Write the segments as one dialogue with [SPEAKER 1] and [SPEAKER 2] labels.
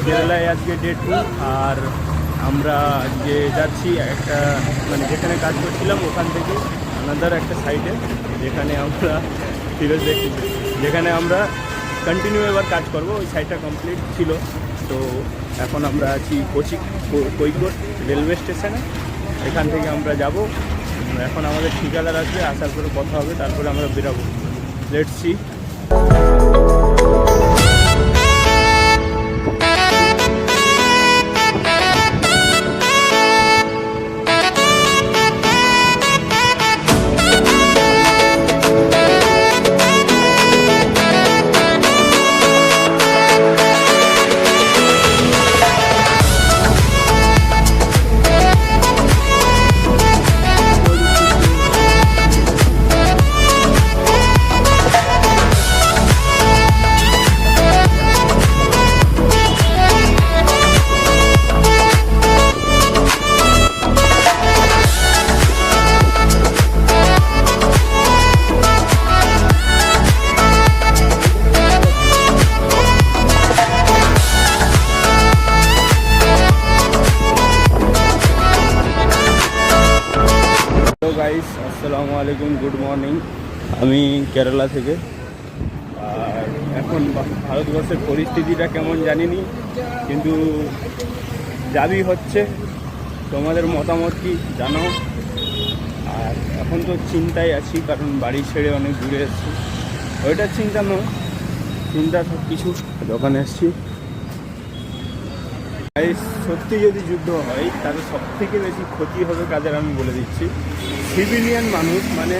[SPEAKER 1] কেরালায় আজকে ডে 2। আর আমরা আজকে যাচ্ছি একটা মানে যেখানে কাজ করছিলাম ওখান থেকে আনাদার একটা সাইডে, যেখানে আমরা ফিরে দেখি, যেখানে আমরা কন্টিনিউ এবার কাজ করব। ওই সাইডটা কমপ্লিট ছিল। তো এখন আমরা আছি কৈকোট রেলওয়ে স্টেশনে। এখান থেকে আমরা যাব। এখন আমাদের ঠিকাদার আসবে, আসার পরে কথা হবে, তারপরে আমরা বেরাবো। Let's see. গাইস, আসসালামু আলাইকুম, গুড মর্নিং। আমি কেরালা থেকে। আর এখন ভারতবর্ষের পরিস্থিতিটা কেমন জানিনি, কিন্তু যাবি হচ্ছে। তোমাদের মতামত কি জানাও। আর এখন তো চিন্তায় আছি, কারণ বাড়ি ছেড়ে অনেক দূরে এসেছি। ওইটার চিন্তা নয়, চিন্তা সব কিছু। দোকানে এসেছি। সত্যি যদি যুদ্ধ হয় তাহলে সব থেকে বেশি ক্ষতি হবে কাদের আমি বলে দিচ্ছি। সিভিলিয়ান মানুষ, মানে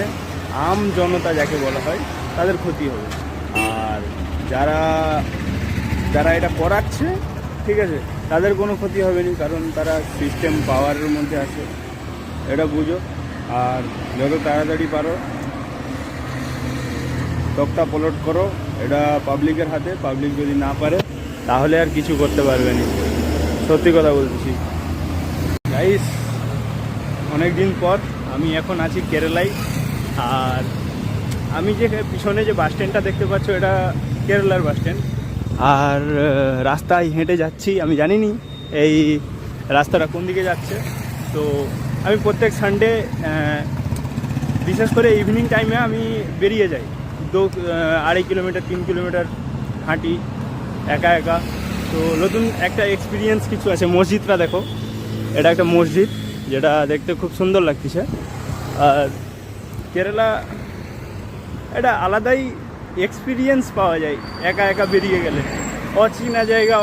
[SPEAKER 1] আম জনতা যাকে বলা হয়, তাদের ক্ষতি হবে। আর যারা যারা এটা করাচ্ছে, ঠিক আছে, তাদের কোনো ক্ষতি হবে না, কারণ তারা সিস্টেম পাওয়ারের মধ্যে আছে। এটা বুঝো। আর যত তাড়াতাড়ি পারো তক্তা পলট করো। এটা পাবলিকের হাতে। পাবলিক যদি না পারে তাহলে আর কিছু করতে পারবে না। সত্যি কথা বলতেছি গাইস। অনেক দিন পর আমি এখন আছি কেরালায়। আর আমি যে পিছনে যে বাস স্ট্যান্ডটা দেখতে পাচ্ছ, এটা কেরালার বাস স্ট্যান্ড। আর রাস্তায় হেঁটে যাচ্ছি। আমি জানিনি এই রাস্তাটা কোন দিকে যাচ্ছে। তো আমি প্রত্যেক সানডে, বিশেষ করে ইভিনিং টাইমে আমি বেরিয়ে যাই। 2-2.5 কিলোমিটার 3 কিলোমিটার হাঁটি একা একা। তো নতুন একটা এক্সপিরিয়েন্স কিছু আছে। মসজিদটা দেখো, এটা একটা মসজিদ, যেটা দেখতে খুব সুন্দর লাগতেছে। আর কেরালা এটা আলাদাই এক্সপিরিয়েন্স পাওয়া যায় একা একা বেরিয়ে গেলে। অচেনা জায়গা,